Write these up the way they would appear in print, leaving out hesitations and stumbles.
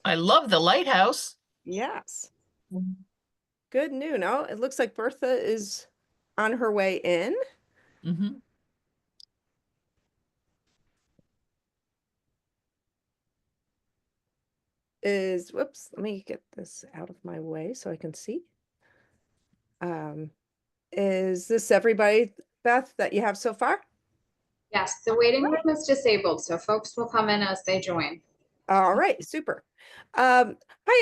I love the lighthouse. Yes. Good noon. Oh, it looks like Bertha is on her way in. Hmm. Whoops, let me get this out of my way so I can see. Um, is this everybody, Beth, that you have so far? Yes, the waiting Right. room is disabled, so folks will come in as they join. All right, super. Hi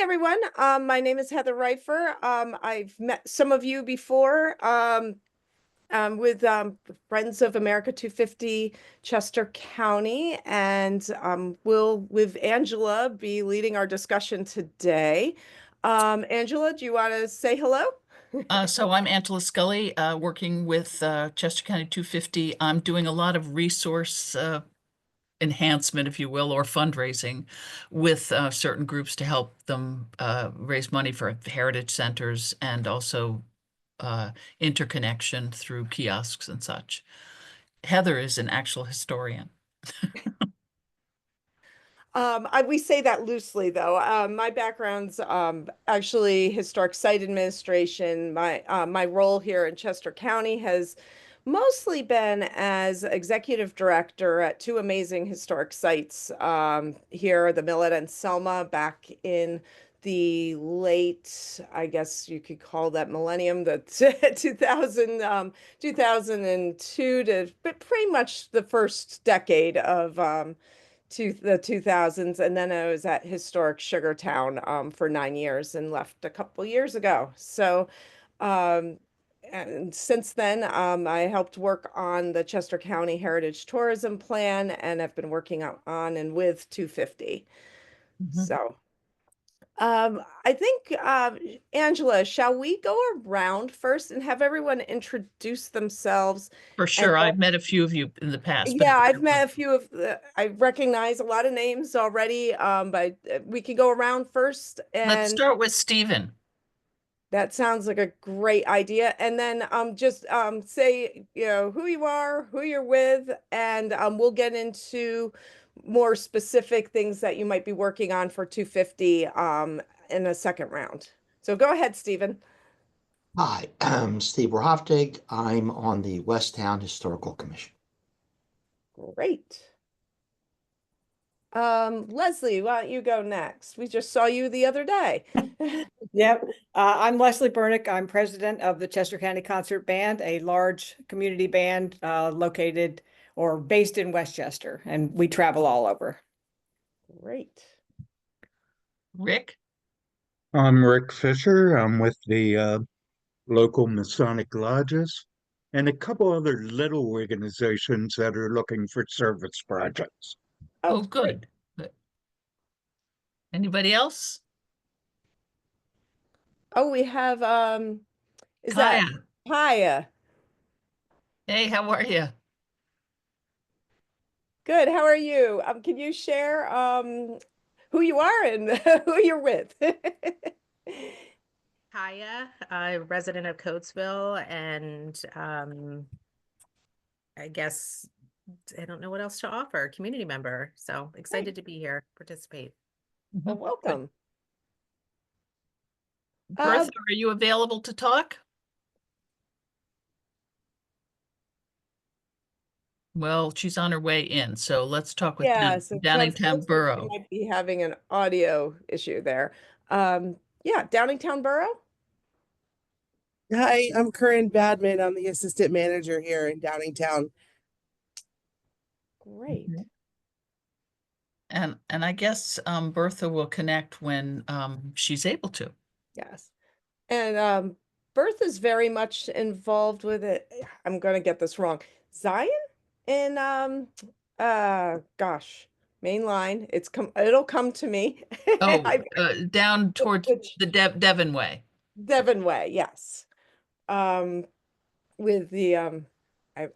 everyone. My name is Heather Reifer. I've met some of you before. With Friends of America 250 Chester County, and we'll, with Angela, be leading our discussion today. Angela, do you want to say hello? So I'm Angela Scully, working with Chester County 250. I'm doing a lot of resource enhancement, if you will, or fundraising with certain groups to help them raise money for heritage centers and also interconnection through kiosks and such. Heather is an actual historian. We say that loosely, though. My background's actually historic site administration. My role here in Chester County has mostly been as executive director at two amazing historic sites here, the Millet and Selma, back in the late, I guess you could call that millennium, the 2000, 2002 to but pretty much the first decade of to the 2000s, and then I was at historic Sugartown for 9 years and left a couple years ago. So um, and since then, I helped work on the Chester County Heritage Tourism Plan, and I've been working on and with 250. Mhm. So I think, Angela, shall we go around first and have everyone introduce themselves? For And sure. I've met a few of you in the past, but yeah, I've met a few of I recognize a lot of names already, but we could go around first, let's and start with Stephen. that sounds like a great idea. And then just say, who you are, who you're with, and we'll get into more specific things that you might be working on for 250 in a second round. So go ahead, Stephen. Hi, I'm Steve Rohoftig. I'm on the West Town Historical Commission. Great. Leslie, why don't you go next? We just saw you the other day. Yep. I'm Leslie Burnick. I'm president of the Chester County Concert Band, a large community band located or based in Westchester, and we travel all over. Great. Rick? I'm Rick Fisher. I'm with the local Masonic lodges and a couple other little organizations that are looking for service projects. Oh, Oh, great. good. Good. Anybody else? Oh, we have is that Kaya. Kaya? Hey, how are you? Good. How are you? Can you share who you are and who you're with? Kaya, a resident of Coatesville, and I guess I don't know what else to offer. Community member, so Great. excited to be here, participate. Well, Mhm. Good. welcome. Bertha, are you available to talk? Well, she's on her way in, so let's talk with Yes, it Downingtown looks like she Borough. might be having an audio issue there. Yeah, Downingtown Borough. Hi, I'm Corinne Badman. I'm the assistant manager here in Downingtown. Great. And I guess Bertha will connect when she's able to. Yes. And Bertha's very much involved with it. I'm gonna get this wrong. Zion in gosh, main line. It'll come to me. Oh, I down towards which the Devon Way. Devon Way, yes. With the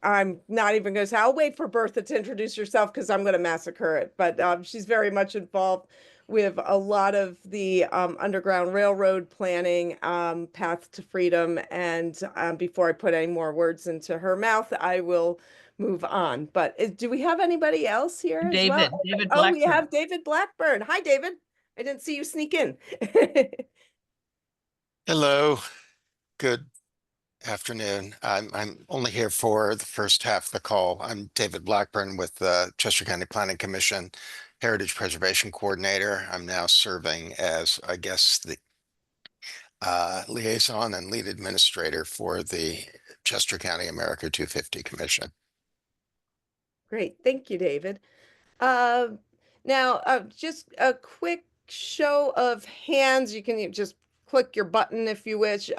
I'm not even gonna say I'll wait for Bertha to introduce herself because I'm gonna massacre it, but she's very much involved with a lot of the Underground Railroad planning, Path to Freedom, and before I put any more words into her mouth, I will move on. But do we have anybody else here as well? David Oh, we Blackburn. have David Blackburn. Hi, David. I didn't see you sneak in. Hello, good afternoon. I'm only here for the first half of the call. I'm David Blackburn with the Chester County Planning Commission Heritage Preservation Coordinator. I'm now serving as, I guess, the liaison and lead administrator for the Chester County America 250 Commission. Great, thank you, David. Um, Now, just a quick show of hands. You can just click your button if you wish.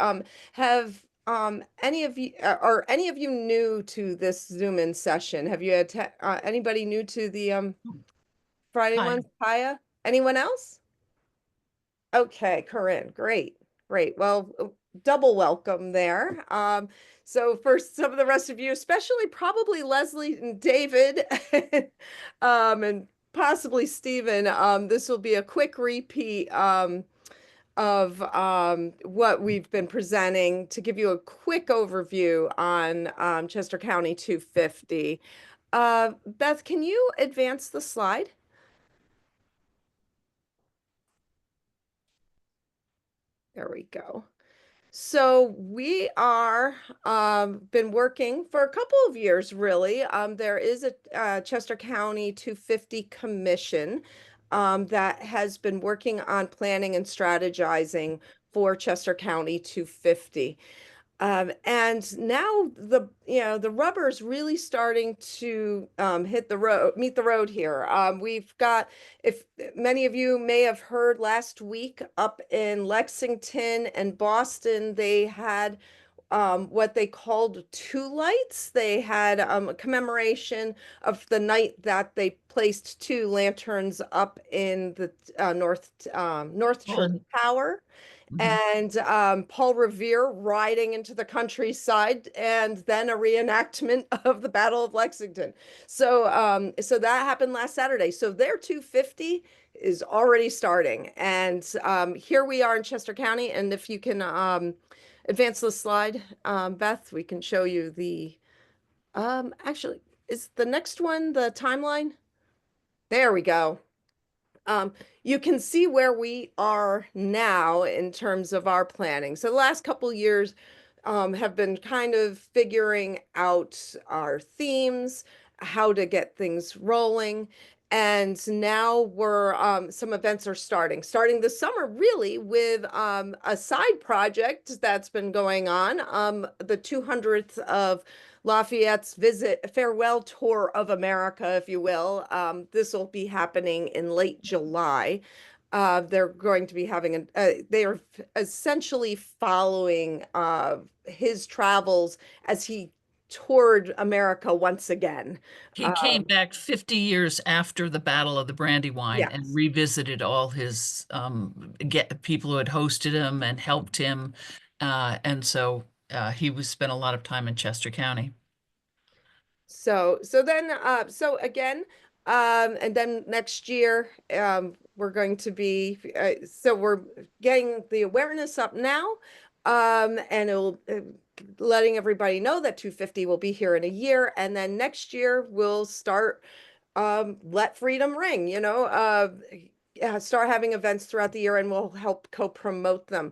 Have any of you are any of you new to this Zoom in session? Have you had anybody new to the Friday Hi. one? Kaya? Anyone else? Okay, Corinne, great, great. Well, double welcome there. So for some of the rest of you, especially probably Leslie and David, and possibly Stephen, this will be a quick repeat of what we've been presenting to give you a quick overview on Chester County 250. Beth, can you advance the slide? There we go. So we are been working for a couple of years, really. There is a Chester County 250 Commission that has been working on planning and strategizing for Chester County 250. And now the rubber's really starting to meet the road here. We've got, if many of you may have heard last week up in Lexington and Boston, they had what they called two lights. They had a commemoration of the night that they placed two lanterns up in the North Church Oh, Tower. mhm. And Paul Revere riding into the countryside, and then a reenactment of the Battle of Lexington. So that happened last Saturday. So their 250 is already starting, and here we are in Chester County. And if you can advance the slide, Beth, we can show you the. Actually, is the next one the timeline? There we go. You can see where we are now in terms of our planning. So the last couple years have been kind of figuring out our themes, how to get things rolling. And now some events are starting this summer, really, with a side project that's been going on, the 200th of Lafayette's farewell tour of America, if you will. This will be happening in late July. They're going to be having they are essentially following his travels as he toured America once again. He came back 50 years after the Battle of the Brandywine and Yes. revisited all his people who had hosted him and helped him. And so he was spent a lot of time in Chester County. So again, and then next year, we're going to be, so we're getting the awareness up now, and it'll, letting everybody know that 250 will be here in a year, and then next year we'll start, Let Freedom Ring, start having events throughout the year, and we'll help co-promote them.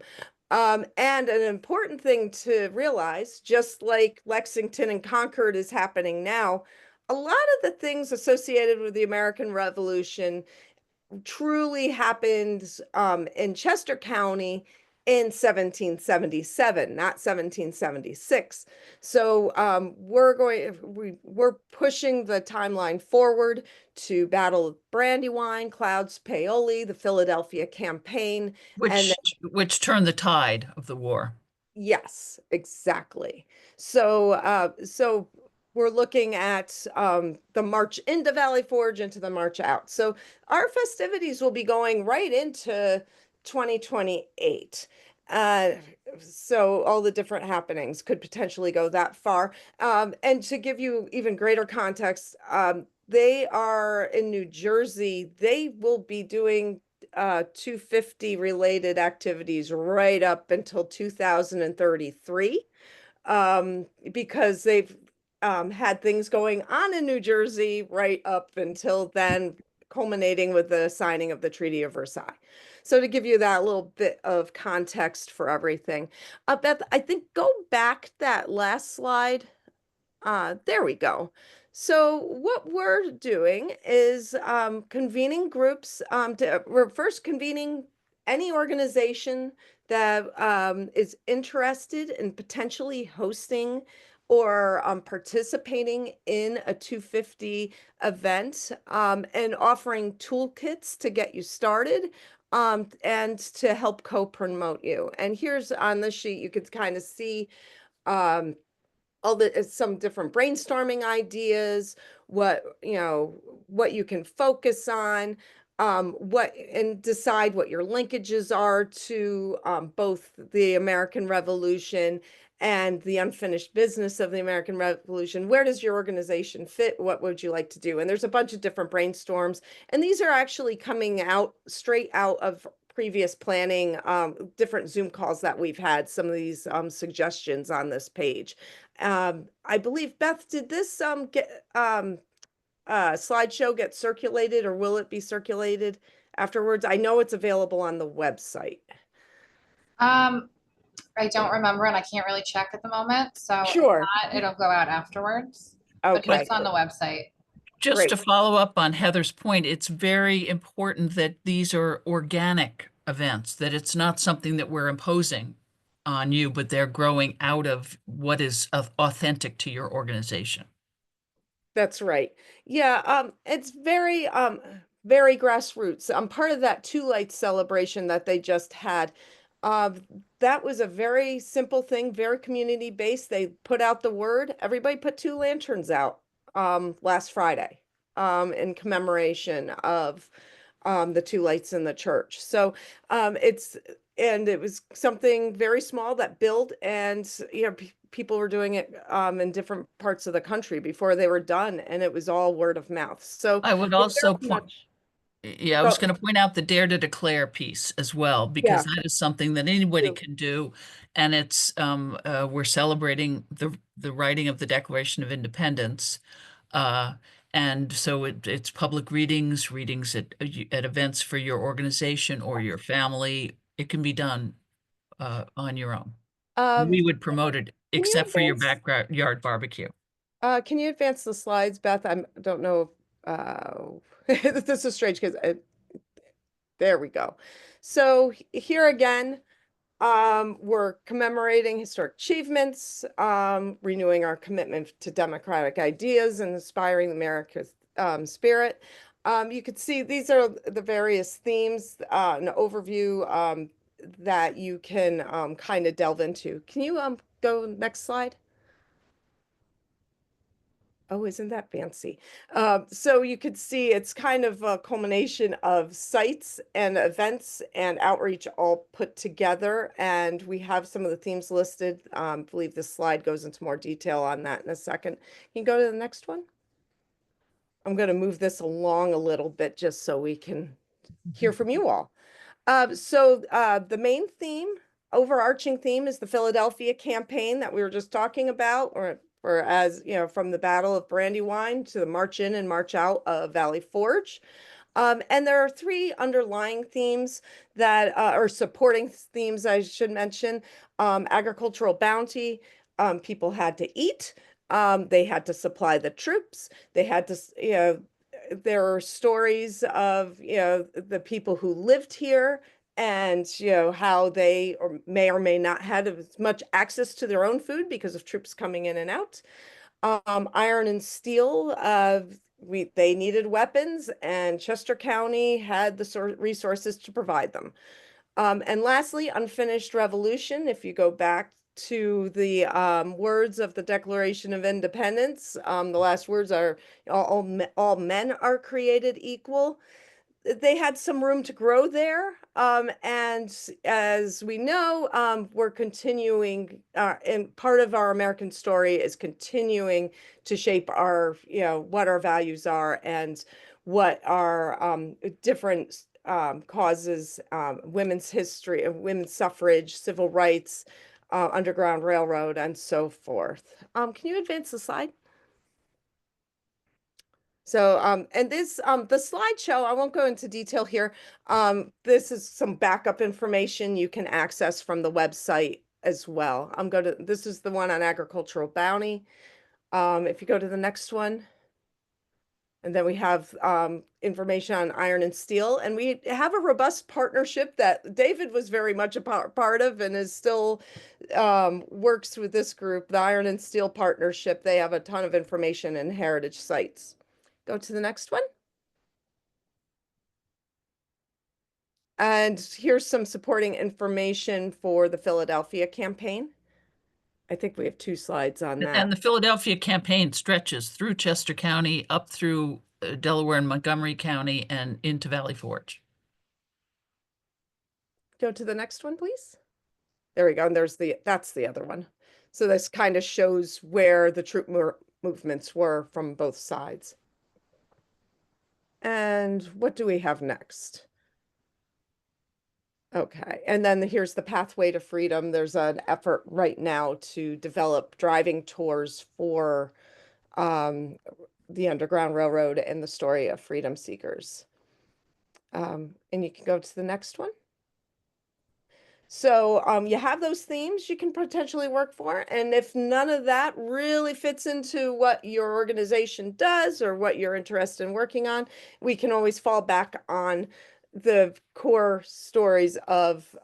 And an important thing to realize, just like Lexington and Concord is happening now, a lot of the things associated with the American Revolution truly happened in Chester County in 1777, not 1776. So we're pushing the timeline forward to Battle of Brandywine, Clouds Paoli, the Philadelphia Campaign, and Which turned the tide of the war. yes, exactly. So we're looking at the march into Valley Forge, into the march out. So our festivities will be going right into 2028. Uh, so all the different happenings could potentially go that far. And to give you even greater context, they are in New Jersey. They will be doing 250 related activities right up until 2033, because they've had things going on in New Jersey right up until then, culminating with the signing of the Treaty of Versailles. So to give you that little bit of context for everything, Beth, I think go back that last slide. There we go. So what we're doing is convening groups. We're first convening any organization that is interested in potentially hosting or participating in a 250 event and offering toolkits to get you started and to help co-promote you. And here's on the sheet, you could kind of see um, some different brainstorming ideas, what what you can focus on, and decide what your linkages are to both the American Revolution and the unfinished business of the American Revolution. Where does your organization fit? What would you like to do? And there's a bunch of different brainstorms, and these are actually coming out straight out of previous planning, different Zoom calls that we've had, some of these suggestions on this page. I believe, Beth, did this slideshow get circulated, or will it be circulated afterwards? I know it's available on the website. I don't remember and I can't really check at the moment, so if Sure. not, it'll go out afterwards. But Okay, it's on the website. Just to great. follow up on Heather's point, it's very important that these are organic events, that it's not something that we're imposing on you, but they're growing out of what is authentic to your organization. That's right. Yeah, it's very grassroots. I'm part of that Two Lights celebration that they just had. That was a very simple thing, very community based. They put out the word. Everybody put two lanterns out last Friday in commemoration of the two lights in the church. So it was something very small that built, and people were doing it in different parts of the country before they were done, and it was all word of mouth. So I would we're also very point, much, yeah, I was go, going to point out the Dare to Declare piece as well, because yeah, that is something that anybody do. can do. And it's we're celebrating the writing of the Declaration of Independence. Uh, and so it's public readings at events for your organization or your family. It can be done on your own. Um, We would promote it, can you except for your advance? backyard barbecue. Can you advance the slides, Beth? Don't know. This is strange because there we go. So here again, we're commemorating historic achievements, renewing our commitment to democratic ideas and inspiring America's spirit. You could see these are the various themes, an overview that you can kind of delve into. Can you go next slide? Oh, isn't that fancy? So you could see it's kind of a culmination of sites and events and outreach all put together. And we have some of the themes listed. I believe this slide goes into more detail on that in a second. Can you go to the next one? I'm going to move this along a little bit just so we can hear from you all. The main theme, overarching theme, is the Philadelphia campaign that we were just talking about, or as you know, from the Battle of Brandywine to the March In and March Out of Valley Forge. And there are three underlying themes that are supporting themes, I should mention. Agricultural bounty, people had to eat, they had to supply the troops, they had to, there are stories of, the people who lived here and, how they may or may not had as much access to their own food because of troops coming in and out. Iron and steel, they needed weapons, and Chester County had the resources to provide them. And lastly, unfinished revolution. If you go back to the words of the Declaration of Independence, the last words are all men are created equal. They had some room to grow there. And as we know, we're continuing, and part of our American story is continuing to shape our, what our values are and what our different causes, women's history, women's suffrage, civil rights, Underground Railroad, and so forth. Can you advance the slide? So, and this, the slideshow, I won't go into detail here. This is some backup information you can access from the website as well. This is the one on agricultural bounty. If you go to the next one. And then we have information on iron and steel. And we have a robust partnership that David was very much a part of and is still works with this group, the Iron and Steel Partnership. They have a ton of information and heritage sites. Go to the next one. And here's some supporting information for the Philadelphia campaign. I think we have 2 slides on that. And the Philadelphia campaign stretches through Chester County, up through Delaware and Montgomery County, and into Valley Forge. Go to the next one, please. There we go. And that's the other one. So this kind of shows where the troop movements were from both sides. And what do we have next? Okay, and then here's the Pathway to Freedom. There's an effort right now to develop driving tours for the Underground Railroad and the story of freedom seekers. And you can go to the next one. So you have those themes you can potentially work for. And if none of that really fits into what your organization does or what you're interested in working on, we can always fall back on the core stories of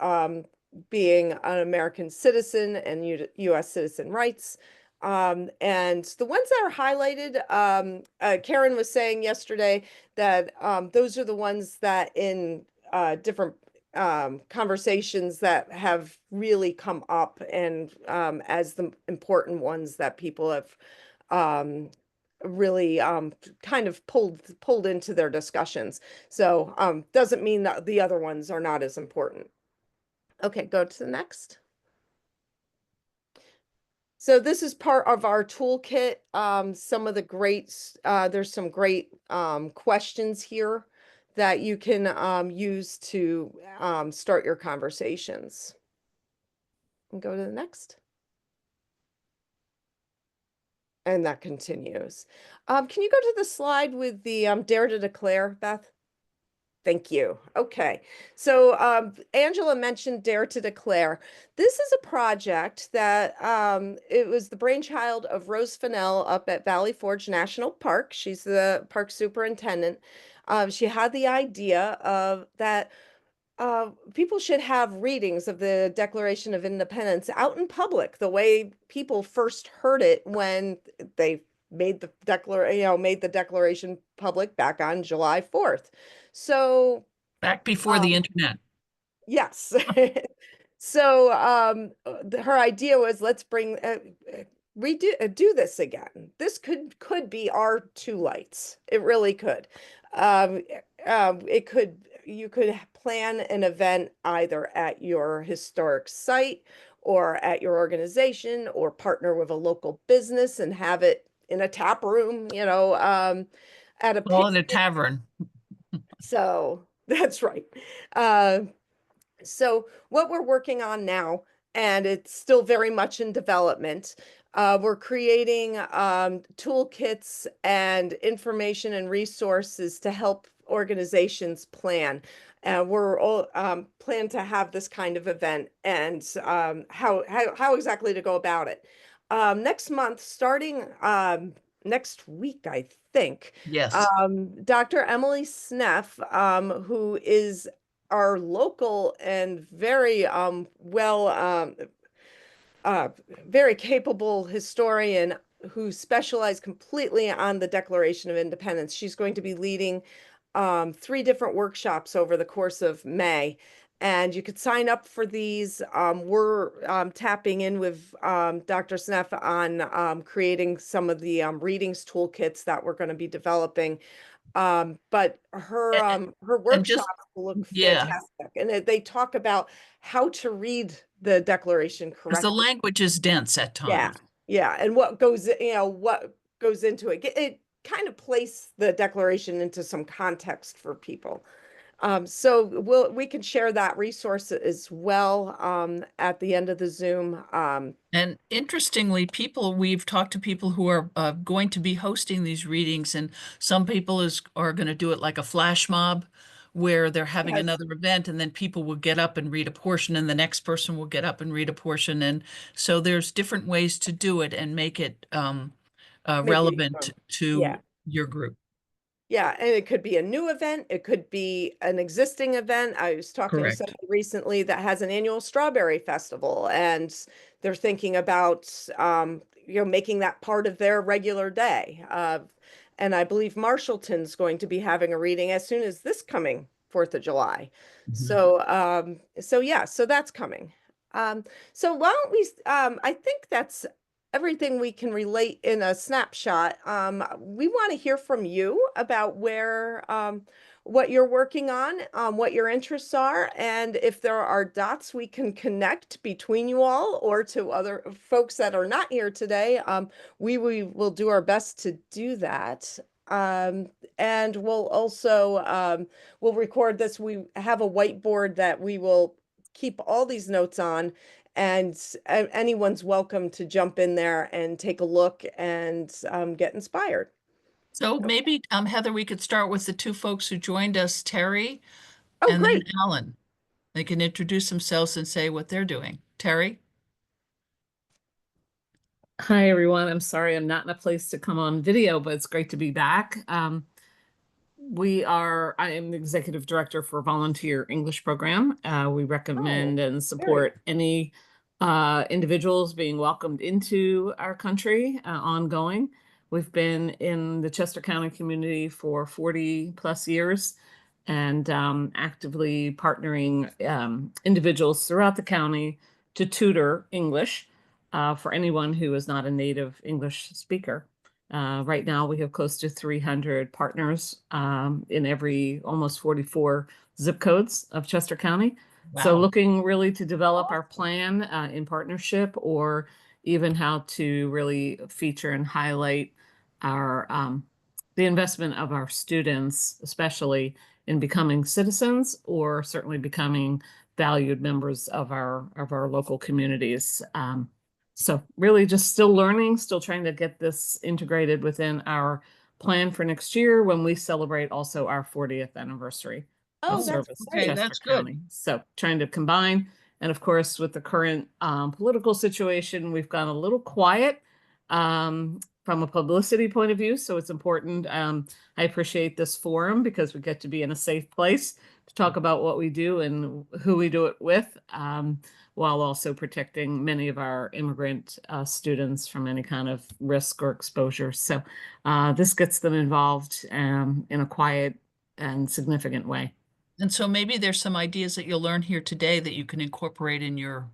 being an American citizen and U.S. citizen rights. And the ones that are highlighted, Karen was saying yesterday that those are the ones that in different conversations that have really come up and as the important ones that people have really kind of pulled into their discussions. So doesn't mean that the other ones are not as important. Okay, go to the next. So this is part of our toolkit. Some of the there's some great questions here that you can use to start your conversations. And go to the next. And that continues. Can you go to the slide with the Dare to Declare, Beth? Thank you. Okay. So Angela mentioned Dare to Declare. This is a project that it was the brainchild of Rose Fennell up at Valley Forge National Park. She's the park superintendent. She had the idea of that people should have readings of the Declaration of Independence out in public, the way people first heard it when they made the declaration public back on July 4th. So back before the internet. Yes. So her idea was, let's bring do this again. This could be our 2 lights. It really could. You could plan an event either at your historic site or at your organization, or partner with a local business and have it in a tap room, at a Call it a tavern. So that's right. So what we're working on now, and it's still very much in development, we're creating toolkits and information and resources to help organizations plan. We're all plan to have this kind of event, and how exactly to go about it. Next month, starting next week, I think. Yes. Dr. Emily Sneff, who is our local and very very capable historian who specialized completely on the Declaration of Independence. She's going to be leading 3 different workshops over the course of May. And you could sign up for these. We're tapping in with Dr. Sneff on creating some of the readings toolkits that we're going to be developing. But her workshops look fantastic, and they talk about how to read the Declaration Because correctly. the language is dense at times. Yeah, and what goes into it. It kind of place the Declaration into some context for people. So we can share that resource as well at the end of the Zoom. And interestingly, we've talked to people who are going to be hosting these readings, and some people are going to do it like a flash mob where they're having Yes. another event and then people will get up and read a portion and the next person will get up and read a portion. And so there's different ways to do it and make it Maybe, relevant yeah. to your group. Yeah, and it could be a new event. It could be an existing event. I was talking to Correct. someone recently that has an annual strawberry festival, and they're thinking about, making that part of their regular day. And I believe Marshallton's going to be having a reading as soon as this coming 4th of July. So yeah, so that's coming. So why don't we, I think that's everything we can relate in a snapshot. We want to hear from you about what you're working on, what your interests are, and if there are dots we can connect between you all or to other folks that are not here today. We will do our best to do that. And we'll also, we'll record this. We have a whiteboard that we will keep all these notes on, and anyone's welcome to jump in there and take a look and get inspired. So maybe, Heather, we could start with the two folks who joined us, Terry Oh, and then great. Alan. They can introduce themselves and say what they're doing. Terry? Hi, everyone. I'm sorry I'm not in a place to come on video, but it's great to be back. I am the executive director for Volunteer English Program. We recommend and support any individuals being welcomed into our country ongoing. We've been in the Chester County community for 40 plus years and actively partnering individuals throughout the county to tutor English for anyone who is not a native English speaker. Right now, we have close to 300 partners in every almost 44 zip codes of Chester County. Wow. So looking really to develop our plan in partnership, or even how to really feature and highlight our the investment of our students, especially in becoming citizens or certainly becoming valued members of our local communities. So really just still learning, still trying to get this integrated within our plan for next year when we celebrate also our 40th anniversary of service to Chester that's County. good. So trying to combine, and of course with the current political situation, we've gone a little quiet from a publicity point of view. So it's important. I appreciate this forum because we get to be in a safe place to talk about what we do and who we do it with. While also protecting many of our immigrant students from any kind of risk or exposure. So this gets them involved in a quiet and significant way. And so maybe there's some ideas that you'll learn here today that you can incorporate in your.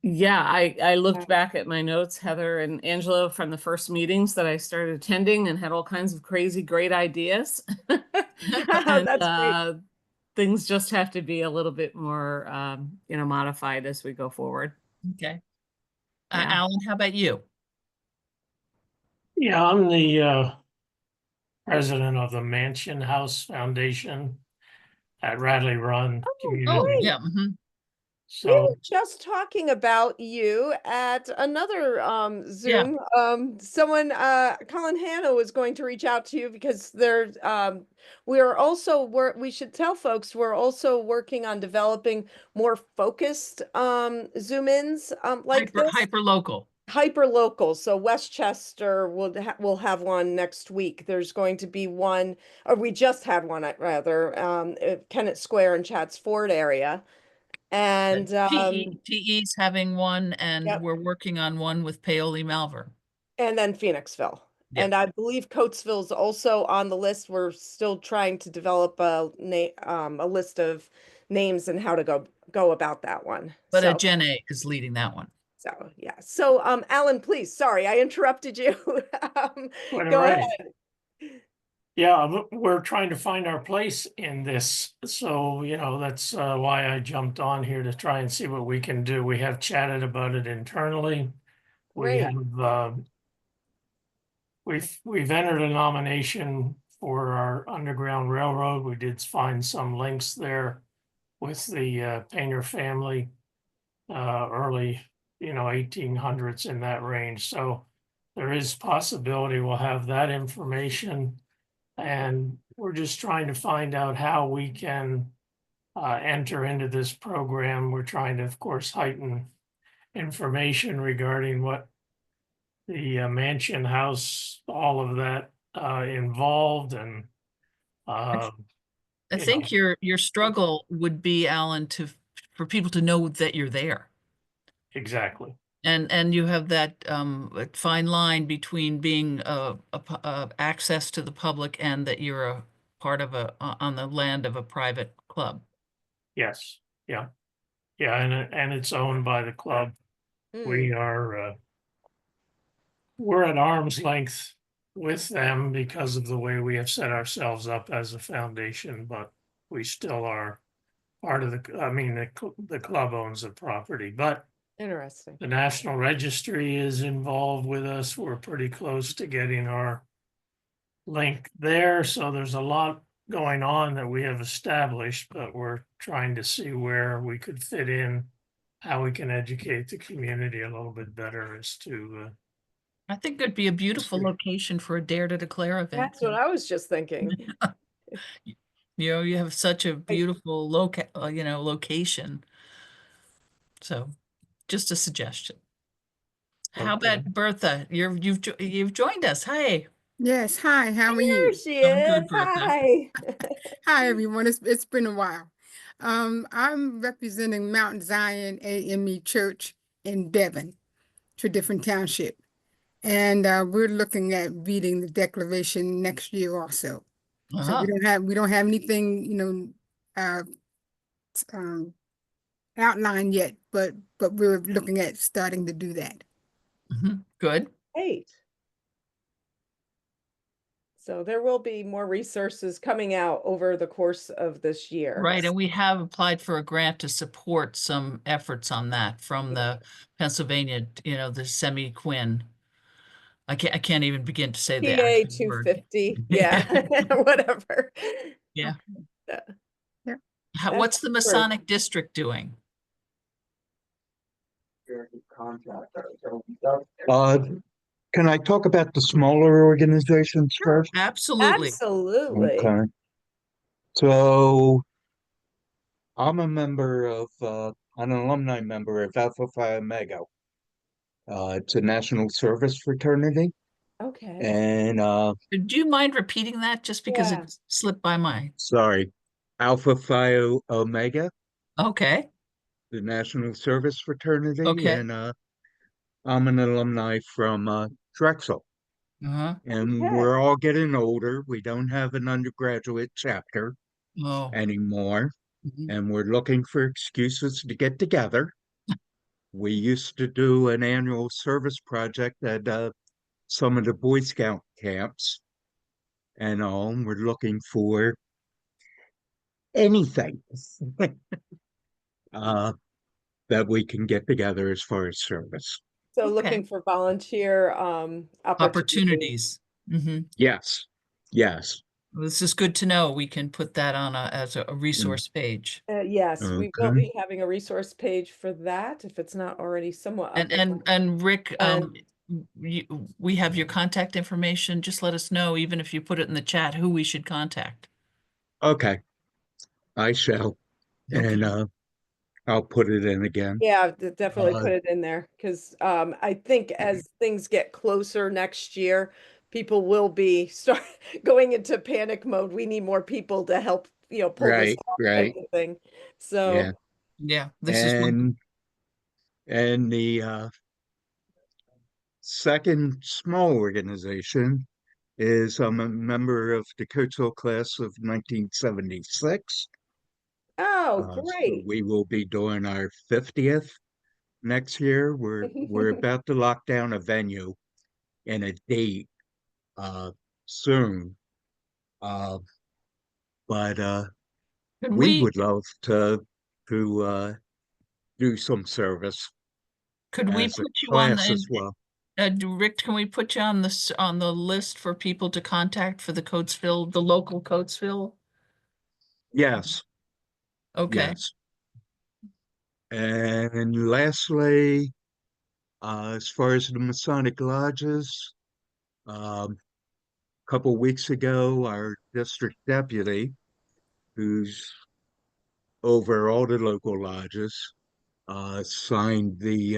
Yeah, I looked back at my notes, Heather and Angela, from the first meetings that I started attending and had all kinds of crazy, great ideas. And, That's great. things just have to be a little bit more, modified as we go forward. Okay. Yeah. Alan, how about you? Yeah, I'm the president of the Mansion House Foundation at Radley Run Community. Yeah. We So, were just talking about you at another Zoom. Someone, Colin Hanna, was going to reach out to you because we should tell folks we're also working on developing more focused Zoom ins like this. Hyper local. Hyper local. So Westchester will have one next week. There's going to be one, or we just had one rather, at Kennett Square in Chats Ford area. And TE's having one, and Yep. we're working on one with Paoli Malver. And then Phoenixville. Yeah. And I believe Coatesville's also on the list. We're still trying to develop a list of names and how to go about that one. But Jen A is leading that one. So yeah. So Alan, please, sorry, I interrupted you. Go ahead. yeah, we're trying to find our place in this. So, that's why I jumped on here to try and see what we can do. We have chatted about it internally. We Great. have we've entered a nomination for our Underground Railroad. We did find some links there with the Painter family, early, 1800s in that range. So there is possibility we'll have that information. And we're just trying to find out how we can enter into this program. We're trying to, of course, heighten information regarding what the mansion house, all of that involved, and I you think know, your struggle would be, Alan, for people to know that you're there. exactly. And you have that fine line between being access to the public and that you're a part of on the land of a private club. Yes, yeah, yeah, and it's owned by the club. We are we're at arm's length with them because of the way we have set ourselves up as a foundation, but we still are part of the club owns the property, but Interesting. the National Registry is involved with us. We're pretty close to getting our link there. So there's a lot going on that we have established, but we're trying to see where we could fit in, how we can educate the community a little bit better as to. I think it'd be a beautiful location for a Dare to Declare event. That's what I was just thinking. You have such a beautiful location. So just a suggestion. How about Bertha? You've joined us. Hi. Yes, hi, how are There you? she I'm is. good, Bertha. Hi. Hi, everyone. It's been a while. I'm representing Mount Zion AME Church in Devon, to different township. And we're looking at reading the declaration next year also. So Uh-huh. we don't have anything, uh, outlined yet, but we're looking at starting to do that. Good. Great. So there will be more resources coming out over the course of this year. Right, and we have applied for a grant to support some efforts on that from the Pennsylvania, the semi-quin. I can't even begin to say the PA actual word. 250. Yeah, whatever. Yeah. Yeah. What's the Masonic District doing? Can I talk about the smaller organizations first? Absolutely. Absolutely. Okay. So I'm a member of, an alumni member of Alpha Phi Omega. It's a national service fraternity. Okay. And Do you mind repeating that just because Yeah. it slipped by my? sorry, Alpha Phi Omega, Okay. the national service fraternity. Okay. And I'm an alumni from Drexel. Uh-huh. And Okay. we're all getting older. We don't have an undergraduate chapter Oh. anymore. Mhm. And we're looking for excuses to get together. We used to do an annual service project at some of the Boy Scout camps and all. We're looking for anything that we can get together as far as service. So Okay. looking for volunteer opportunities. Mm-hmm. Yes, yes. This is good to know. We can put that on as a resource page. Yes, we will Okay. be having a resource page for that if it's not already somewhat up. And Rick, And- we have your contact information. Just let us know, even if you put it in the chat, who we should contact. Okay, I shall. And I'll put it in again. Yeah, definitely put it in there because I think as things get closer next year, people will be start going into panic mode. We need more people to help, pull this Right, off right. type of thing. So Yeah. Yeah, this is one. And the second small organization is I'm a member of the Coachella class of 1976. Oh, So great. we will be doing our 50th next year. We're about to lock down a venue and a date soon. But Could we we would love to do some service could we as a put you on class as well. Rick, can we put you on on the list for people to contact for the local Coatesville? Yes, Okay. yes. And lastly, as far as the Masonic lodges, a couple weeks ago, our district deputy, who's over all the local lodges, signed the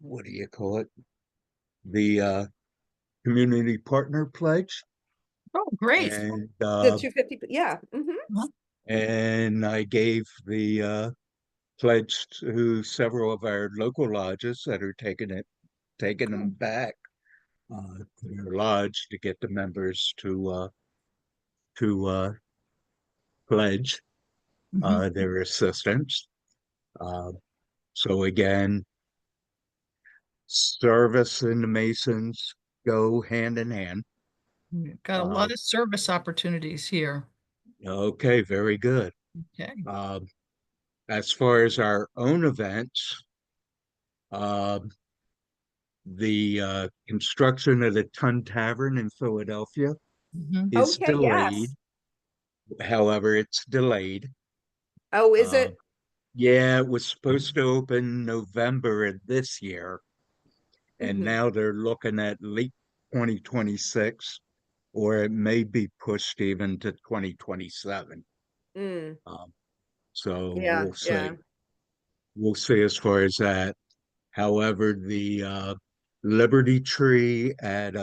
what do you call it? The community partner pledge. Oh, great. And The 250, yeah. and I gave the pledge to several of our local lodges that are taking them back to their lodge to get the members to pledge their assistance. So again, service and the Masons go hand in hand. Got a lot of service opportunities here. Okay, very good. Okay. As far as our own events, the construction of the Tun Tavern in Philadelphia is Okay, delayed. yes. However, it's delayed. Oh, is it? Yeah, it was supposed to open November of this year, and now they're looking at late 2026, or it may be pushed even to 2027. Mm, So yeah, we'll see. yeah. We'll see as far as that. However, the Liberty Tree at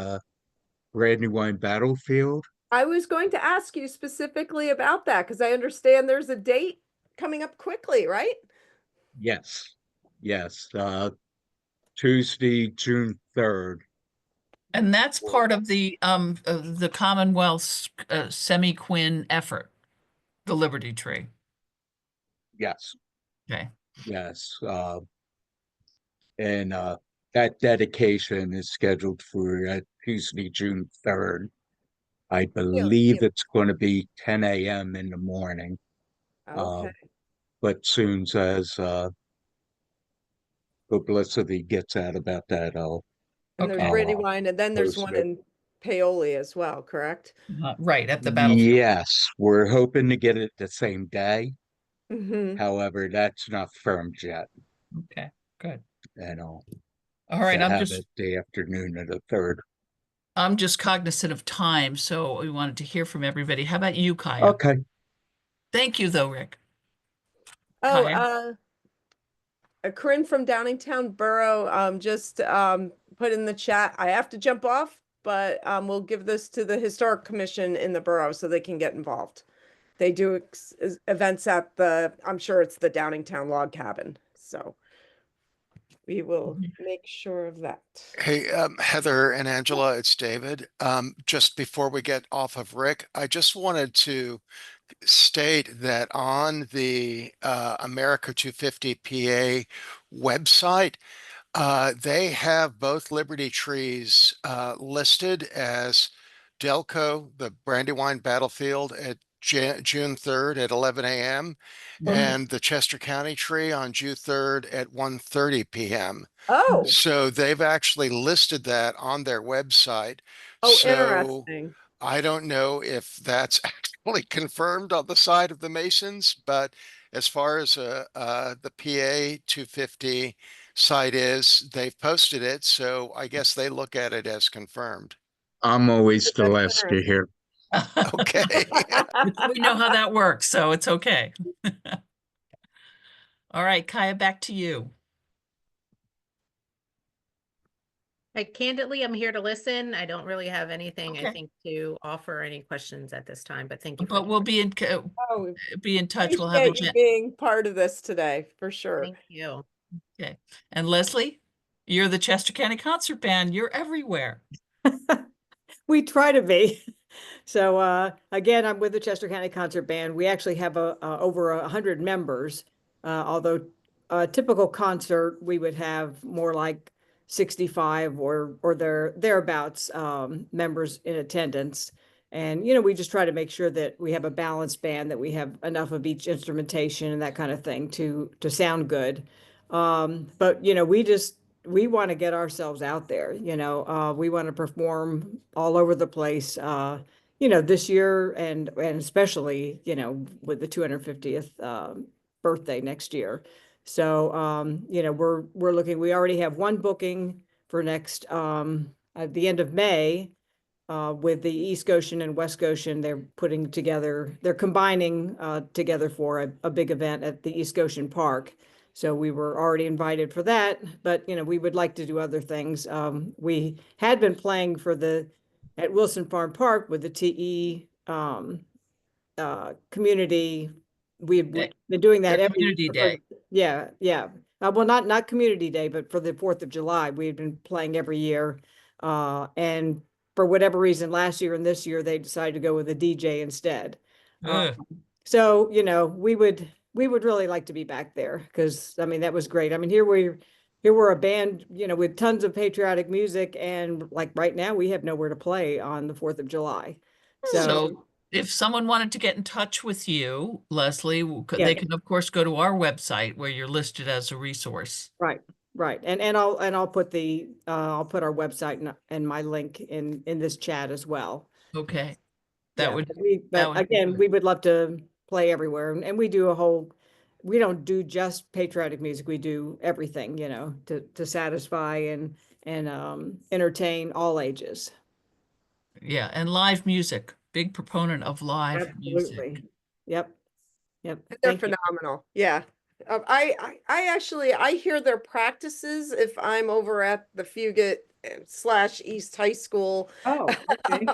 Brandywine Battlefield, I was going to ask you specifically about that because I understand there's a date coming up quickly, right? yes, yes, Tuesday, June 3rd. And that's part of the Commonwealth's semi-quin effort, the Liberty Tree. Yes, Okay. yes. And that dedication is scheduled for Tuesday, June 3rd. I Yeah, believe yeah. it's going to be 10 a.m. in the morning. Okay. But soon as publicity gets out about that, I'll And there's Okay. Brandywine, and then there's post one it. in Paoli as well, correct? Right, at the battlefield. Yes, we're hoping to get it the same day. Mm-hmm. However, that's not firm yet. Okay, good. And All right, to have it the afternoon of the 3rd. I'm just cognizant of time, so we wanted to hear from everybody. How about you, Kaya? Okay. Thank you, though, Rick. Oh, Kaya? Corinne from Downingtown Borough, just put in the chat. I have to jump off, but we'll give this to the Historic Commission in the borough so they can get involved. They do events at I'm sure it's the Downingtown Log Cabin. So we will make sure of that. Hey, Heather and Angela, it's David. Just before we get off of Rick, I just wanted to state that on the America 250 PA website, they have both Liberty Trees listed as Delco, the Brandywine Battlefield at June 3rd at 11 a.m. and the Chester County Tree on June 3rd at 1:30 p.m. Oh, So they've actually listed that on their website. oh, So interesting. I don't know if that's actually confirmed on the side of the Masons, but as far as the PA 250 site is, they've posted it. So I guess they look at it as confirmed. I'm always the That's last to interesting. hear. Okay. We know how that works, so it's okay. All right, Kaya, back to you. Candidly, I'm here to listen. I don't really have anything, I Okay. think, to offer any questions at this time, but thank you. But we'll be in touch. We'll have Appreciate you being part of this today, for sure. Thank you. Okay. And Leslie, you're the Chester County Concert Band. You're everywhere. We try to be. So again, I'm with the Chester County Concert Band. We actually have over 100 members, although a typical concert we would have more like 65 or thereabouts members in attendance. And, you know, we just try to make sure that we have a balanced band, that we have enough of each instrumentation and that kind of thing to sound good. But, you know, we want to get ourselves out there, you know, we want to perform all over the place, you know, this year and especially, you know, with the 250th birthday next year. So, you know, we're looking, we already have one booking for next, at the end of May, with the East Goshen and West Goshen. They're putting together, they're combining together for a big event at the East Goshen Park. So we were already invited for that, but you know, we would like to do other things. We had been playing at Wilson Farm Park with the TE community. We've been doing that Their every community year day. yeah, yeah. Well, not Community Day, but for the 4th of July, we've been playing every year. And for whatever reason, last year and this year, they decided to go with a DJ instead. Ugh. So, you know, we would really like to be back there because I mean, that was great. I mean, here we're a band, you know, with tons of patriotic music, and like right now we have nowhere to play on the 4th of July. So if someone wanted to get in touch with you, Leslie, Yeah. they can of course go to our website where you're listed as a resource. Right, right. And I'll put I'll put our website and my link in this chat as well. Okay. Yeah, That but would be again, good. we would love to play everywhere, and we do we don't do just patriotic music. We do everything, you know, to satisfy and entertain all ages. Yeah, and live music. Big proponent of live music. Absolutely. Yep. Yep. They're Thank you. phenomenal. Yeah. I actually, I hear their practices if I'm over at the Fugit / East High School. Oh, okay.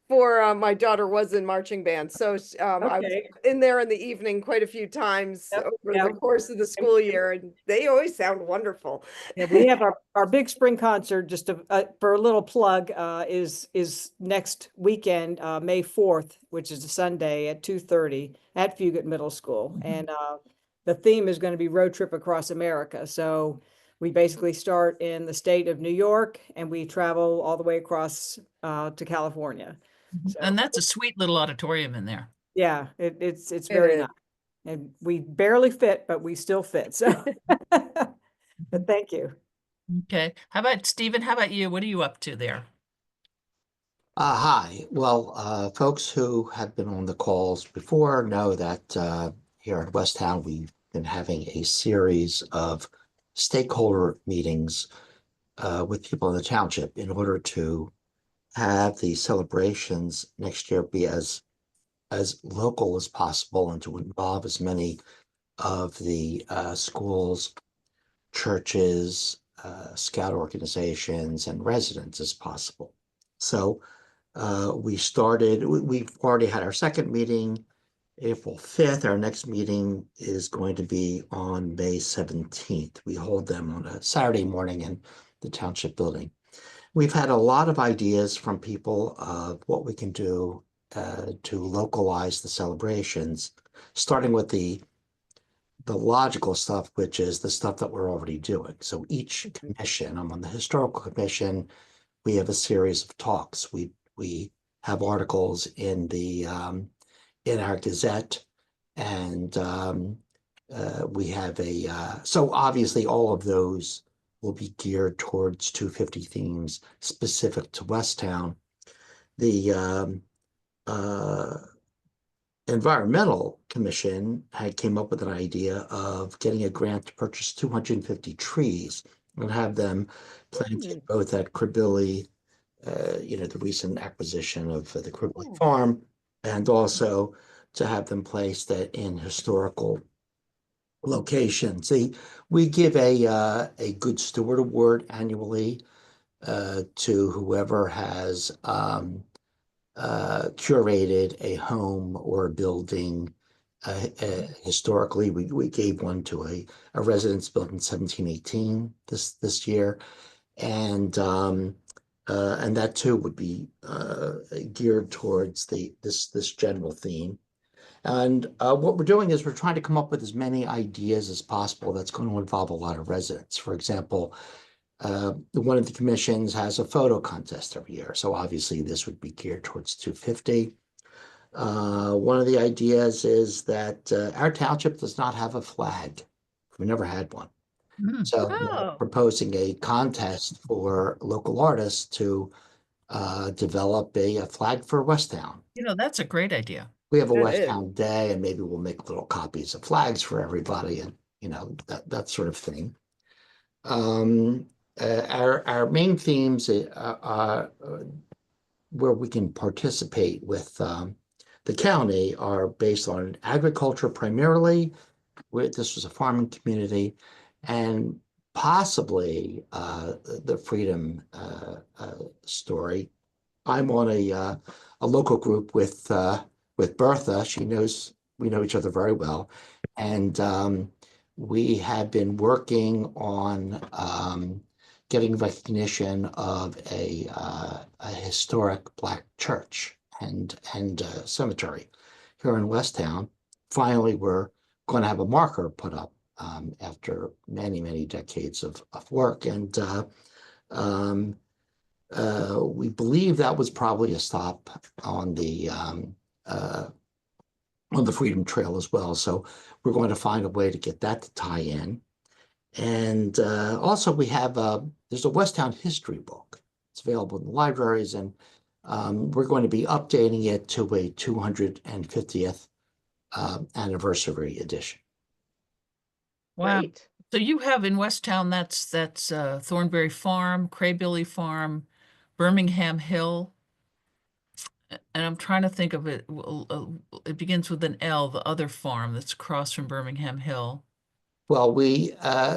For my daughter was in marching band. So I was Okay. in there in the evening quite a few times Yep, over yeah. the course of the school year, and they always sound wonderful. Yeah, we have our big spring concert, just for a little plug, is next weekend, May 4th, which is a Sunday at 2:30 at Fugit Middle School. And the theme is going to be Road Trip Across America. So we basically start in the state of New York and we travel all the way across to California. So And that's a sweet little auditorium in there. yeah, it's It very is. nice. And we barely fit, but we still fit. So but thank you. Okay. How about Stephen? How about you? What are you up to there? Hi. Well, folks who have been on the calls before know that here at West Town, we've been having a series of stakeholder meetings with people in the township in order to have the celebrations next year be as local as possible and to involve as many of the schools, churches, scout organizations, and residents as possible. So we've already had our second meeting, April 5th. Our next meeting is going to be on May 17th. We hold them on a Saturday morning in the township building. We've had a lot of ideas from people of what we can do to localize the celebrations, starting with the logical stuff, which is the stuff that we're already doing. So each commission, I'm on the historical commission, we have a series of talks. We have articles in our Gazette, and we have so obviously all of those will be geared towards 250 themes specific to Westtown. The Environmental Commission came up with an idea of getting a grant to purchase 250 trees and have them planted both at Cribilli, the recent acquisition of the Cribilli Farm, and also to have them placed in historical locations. We give a good steward award annually to whoever has curated a home or a building. Historically, we gave one to a residence built in 1718 this year, and that too would be geared towards this general theme. And what we're doing is we're trying to come up with as many ideas as possible that's going to involve a lot of residents. For example, one of the commissions has a photo contest every year. So obviously this would be geared towards 250. One of the ideas is that our township does not have a flag. We never had one. Hmm. So we're Oh. proposing a contest for local artists to develop a flag for Westtown. You know, that's a great idea. We have a That West is. Town Day, and maybe we'll make little copies of flags for everybody, and that sort of thing. Our main themes are where we can participate with the county are based on agriculture primarily. This was a farming community, and possibly the freedom story. I'm on a local group with Bertha. We know each other very well, and we have been working on getting recognition of a historic Black church and cemetery here in Westtown. Finally, we're going to have a marker put up after many decades of work, and we believe that was probably a stop on the Freedom Trail as well. So we're going to find a way to get that to tie in. And also we have there's a Westtown history book. It's available in the libraries, and we're going to be updating it to a 250th anniversary edition. Wow. Great. So you have in Westtown, that's Thornberry Farm, Craybilly Farm, Birmingham Hill. And I'm trying to think of it. It begins with an L, the other farm that's across from Birmingham Hill. Well,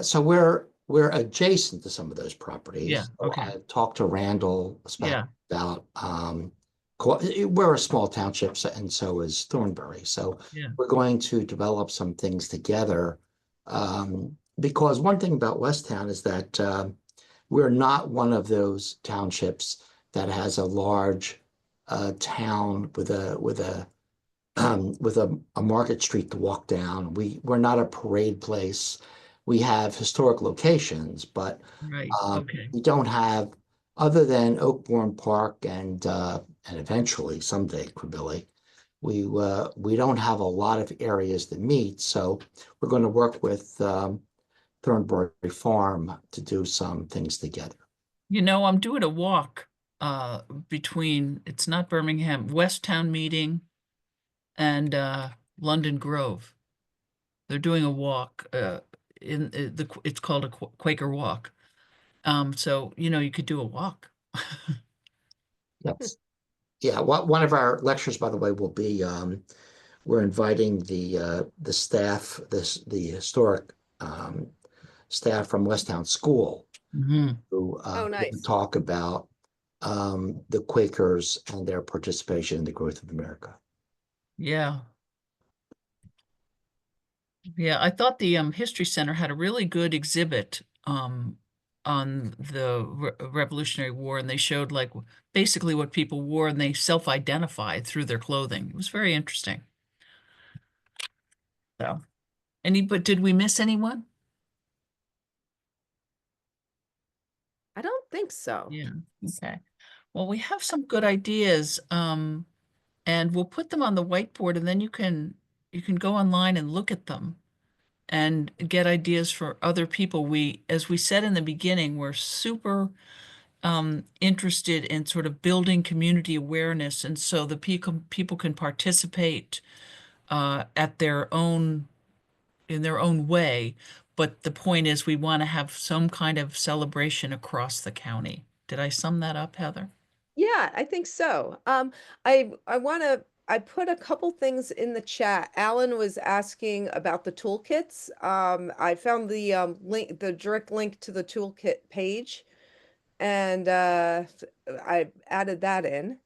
so we're adjacent to some of those properties. Yeah, So okay. I've talked to Randall Yeah. about we're a small township, and so is Thornbury. So Yeah. we're going to develop some things together. Because one thing about Westtown is that we're not one of those townships that has a large town with a market street to walk down. We're not a parade place. We have historic locations, but Right. Okay. we don't have, other than Oakbourne Park and eventually someday Quebilly, we don't have a lot of areas to meet. So we're going to work with Thornbury Farm to do some things together. You know, I'm doing a walk between, it's not Birmingham, Westtown Meeting and London Grove. They're doing a walk in it's called a Quaker Walk. So, you know, you could do a walk. Yes. Yeah, one of our lectures, by the way, will be we're inviting the staff, the historic staff from Westtown School Mhm. who Oh, nice. talk about the Quakers and their participation in the growth of America. Yeah. Yeah, I thought the History Center had a really good exhibit on the Revolutionary War, and they showed like basically what people wore, and they self-identified through their clothing. It was very interesting. So, but did we miss anyone? I don't think so. Yeah. Okay. Well, we have some good ideas, and we'll put them on the whiteboard, and then you can go online and look at them and get ideas for other people. As we said in the beginning, we're super interested in sort of building community awareness, and so the people can participate at in their own way. But the point is, we want to have some kind of celebration across the county. Did I sum that up, Heather? Yeah, I think so. I put a couple things in the chat. Alan was asking about the toolkits. I found the the direct link to the toolkit page, and I added that in.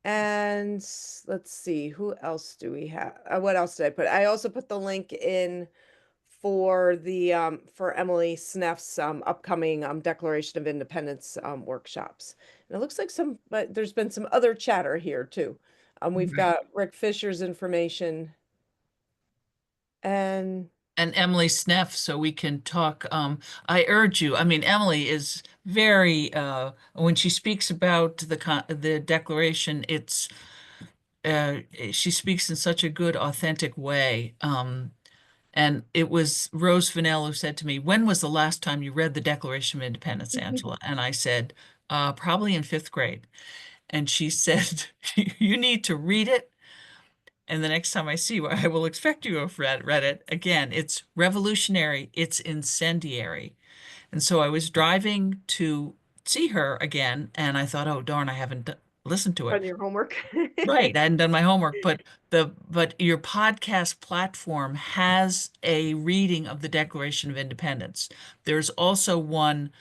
And let's see, who else do we have? What else did I put? I also put the link in for the for Emily Sneff's upcoming Declaration of Independence workshops. And it looks like but there's been some other chatter here too. We've Right. got Rick Fisher's information and And Emily Sneff, so we can talk. I urge you, I mean, Emily is very, when she speaks about the Declaration, she speaks in such a good, authentic way. And it was Rose Vanell who said to me, "When was the last time you read the Declaration of Independence, Angela?" And I said, "Probably in fifth grade." And she said, "You need to read it. And the next time I see you, I will expect you to have read it. Again, it's revolutionary, it's incendiary." And so I was driving to see her again, and I thought, oh, darn, I haven't listened to it. On your homework. Right, I hadn't done my homework, but your podcast platform has a reading of the Declaration of Independence. There's also one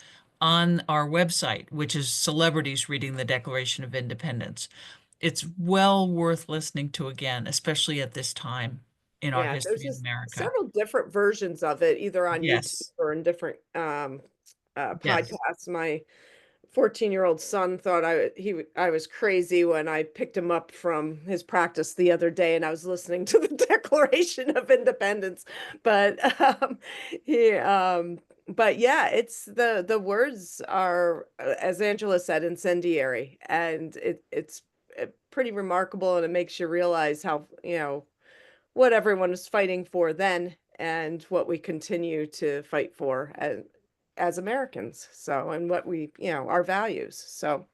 on our website, which is celebrities reading the Declaration of Independence. It's well worth listening to again, especially at this time in our Yeah, there's history in just America. several different versions of it, either on YouTube Yes, or in different yes. podcasts. My 14-year-old son thought I was crazy when I picked him up from his practice the other day and I was listening to the Declaration of Independence. But he but yeah, it's the words are, as Angela said, incendiary, and it's pretty remarkable, and it makes you realize how, what everyone was fighting for then and what we continue to fight for as Americans. So, and what we, our values. So,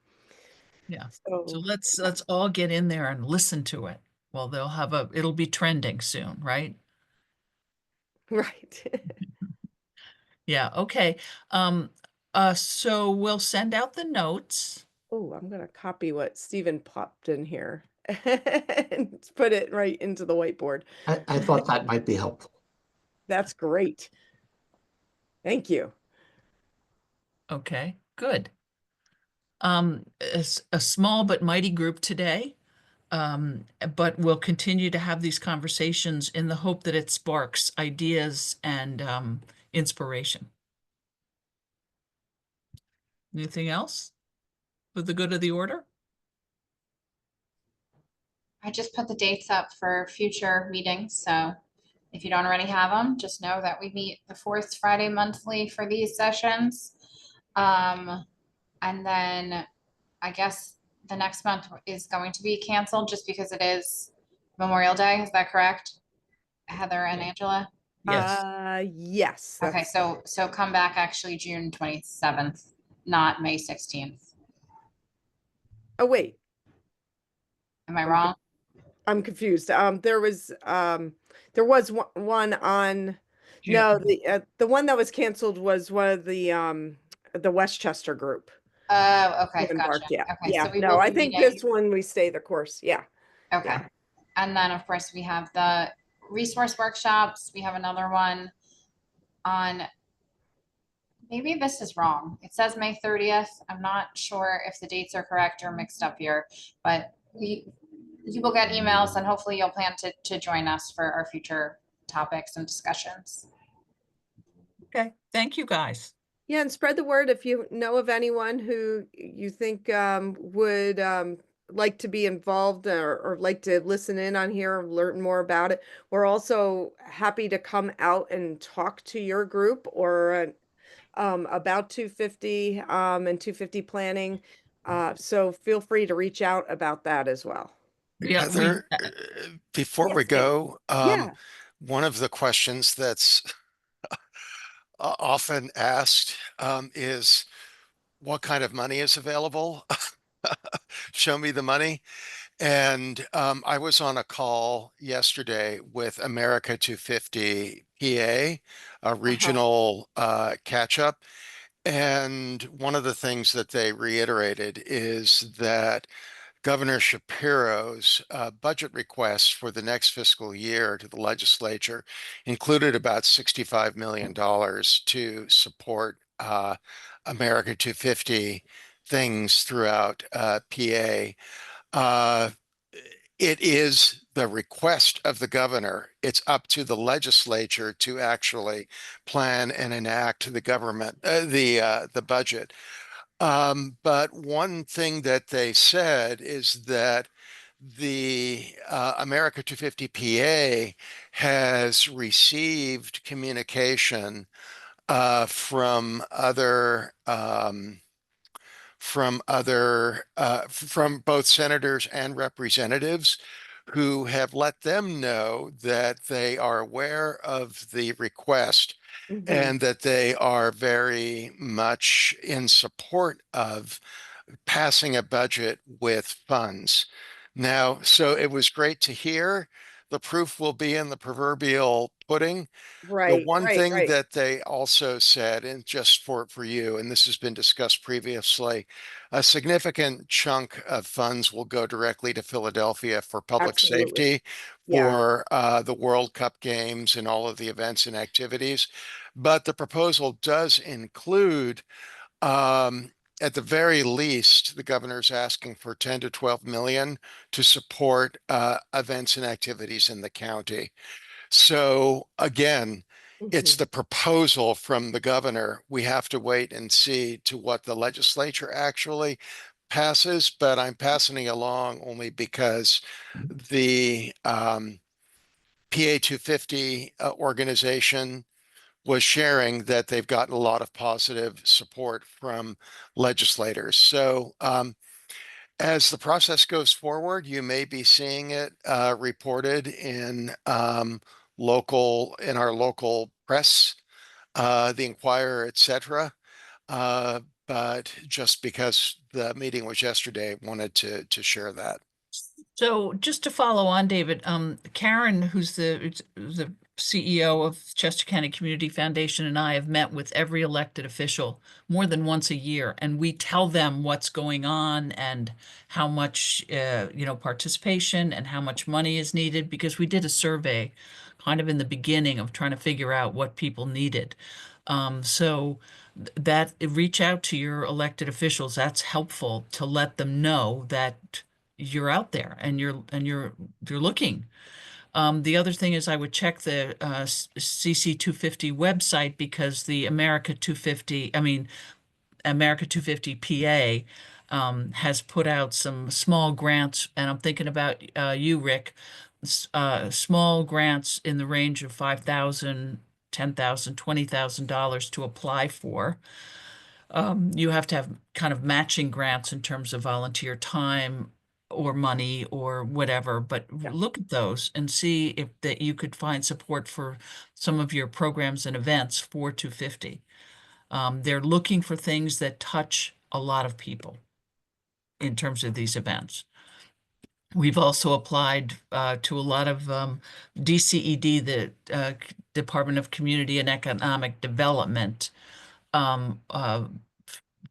Yeah. So so let's all get in there and listen to it. Well, it'll be trending soon, right? right. Yeah, okay. So we'll send out the notes. Oh, I'm gonna copy what Stephen popped in here and put it right into the whiteboard. I thought that might be helpful. That's great. Thank you. Okay, good. A small but mighty group today. But we'll continue to have these conversations in the hope that it sparks ideas and inspiration. Anything else for the good of the order? I just put the dates up for future meetings, so if you don't already have them, just know that we meet the fourth Friday monthly for these sessions. And then I guess the next month is going to be canceled just because it is Memorial Day. Is that correct? Heather and Angela? Yes. Yes, Okay, that's so come back actually June 27th, not May 16th. oh wait, Am I I'm wrong? I'm confused. There was one on, no, June. the one that was canceled was one of the Westchester group. Oh, okay, Embark, gotcha. yeah, Okay, so yeah. we No, will I be think meeting. this one we stay the course. Yeah, Okay. yeah. And then, of course, we have the resource workshops. We have another one on, maybe this is wrong. It says May 30th. I'm not sure if the dates are correct or mixed up here, but you will get emails and hopefully you'll plan to join us for our future topics and discussions. Okay, thank you guys. Yeah, and spread the word if you know of anyone who you think would like to be involved or like to listen in on here or learn more about it. We're also happy to come out and talk to your group or about 250 and 250 planning. So feel free to reach out about that as well. Yeah, Heather, before we Yes, Dave. go, Yeah. one of the questions that's often asked is what kind of money is available? Show me the money. And I was on a call yesterday with America 250 PA, a regional catch up. And one of the things that they reiterated is that Governor Shapiro's budget request for the next fiscal year to the legislature included about $65 million to support America 250 things throughout PA. Uh, it is the request of the governor. It's up to the legislature to actually plan and enact the government, the budget. But one thing that they said is that the America 250 PA has received communication from other from both senators and representatives who have let them know that they are aware of the request and that they are very much in support of passing a budget with funds. Now, so it was great to hear. The proof will be in the proverbial pudding. The Right, one right, thing right. that they also said, and just for you, and this has been discussed previously, a significant chunk of funds will go directly to Philadelphia for public Absolutely. safety, Yeah. for the World Cup games and all of the events and activities. But the proposal does include, at the very least, the governor's asking for 10 to 12 million to support events and activities in the county. So again, it's the proposal from the governor. We have to wait and see to what the legislature actually passes, but I'm passing it along only because the PA 250 organization was sharing that they've gotten a lot of positive support from legislators. So as the process goes forward, you may be seeing it reported in in our local press, the Inquirer, etc. But just because the meeting was yesterday, wanted to share that. So just to follow on, David, Karen, who's the CEO of Chester County Community Foundation, and I have met with every elected official more than once a year, and we tell them what's going on and how much participation and how much money is needed, because we did a survey kind of in the beginning of trying to figure out what people needed. So that reach out to your elected officials. That's helpful to let them know that you're out there and you're looking. The other thing is I would check the CC 250 website, because the America 250 PA has put out some small grants, and I'm thinking about you, Rick, small grants in the range of $5,000, $10,000, $20,000 to apply for. You have to have kind of matching grants in terms of volunteer time or money or whatever, but look at those and see if that you could find support for some of your programs and events for 250. They're looking for things that touch a lot of people in terms of these events. We've also applied to a lot of DCED, the Department of Community and Economic Development, um, uh,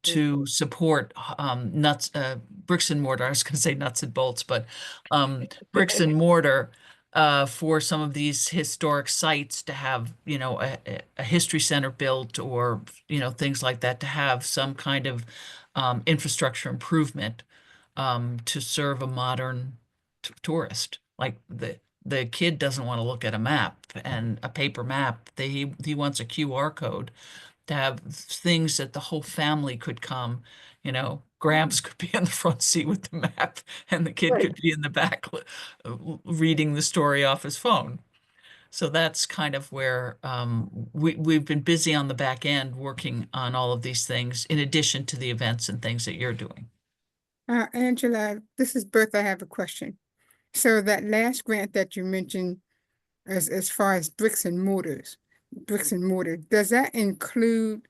to support bricks and mortar. I was going to say nuts and bolts, but bricks and mortar for some of these historic sites, to have, a history center built, or, things like that, to have some kind of infrastructure improvement to serve a modern tourist. Like the kid doesn't want to look at a map and a paper map. He wants a QR code to have things that the whole family could come. Gramps could be in the front seat with the map, and the kid could be in the back reading the story off his phone. So that's kind of where we've been busy on the back end working on all of these things, in addition to the events and things that you're doing. Angela, this is Bertha. I have a question. So that last grant that you mentioned, as far as bricks and mortar, does that include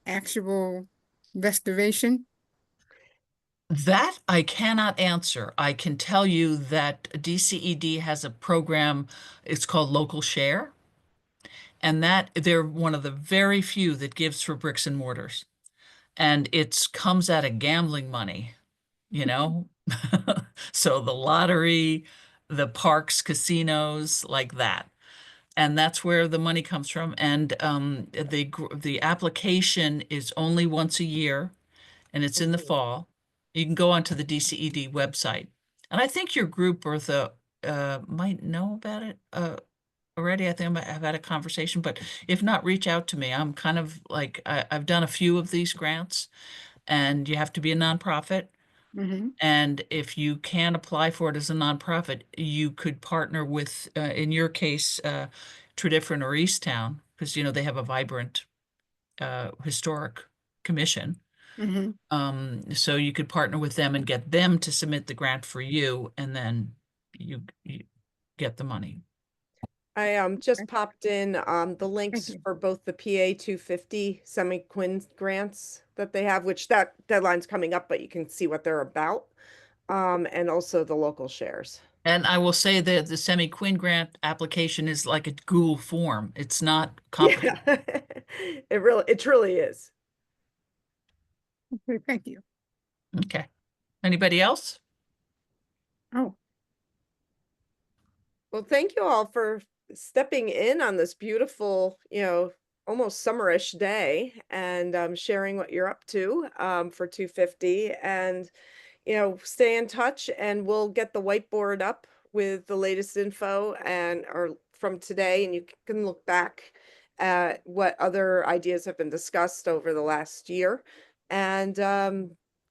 actual restoration? That I cannot answer. I can tell you that DCED has a program, it's called Local Share, and that they're one of the very few that gives for bricks and mortars. And it comes out of gambling money, you know? So the lottery, the parks, casinos, like that. And that's where the money comes from. And the application is only once a year, and it's in the fall. You can go onto the DCED website. And I think your group, Bertha, might know about it already. I think I've had a conversation, but if not, reach out to me. I'm kind of like, I've done a few of these grants, and you have to be a nonprofit. And if you can apply for it as a nonprofit, you could partner with, in your case, Tredyffrin or Easttown, because they have a vibrant Historic Commission. Mhm. So you could partner with them and get them to submit the grant for you, and then you get the money. I just popped in the links you. for both the PA 250 semi-quin grants that they have, which that deadline's coming up, but you can see what they're about. And also the local shares. And I will say that the semi-quin grant application is like a Google form. It's not complicated. Yeah. It truly is. Okay, thank you. Okay. Anybody else? Oh, Well, thank you all for stepping in on this beautiful, almost summerish day and sharing what you're up to for 250. And, stay in touch and we'll get the whiteboard up with the latest info or from today, and you can look back at what other ideas have been discussed over the last year. And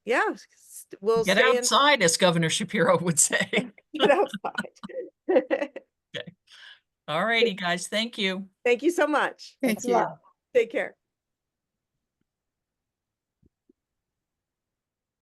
yeah, we'll Get stay in. outside, as Governor Shapiro would say. Get outside. Okay. All righty, guys. Thank you. Thank you so much. thank you. Take care.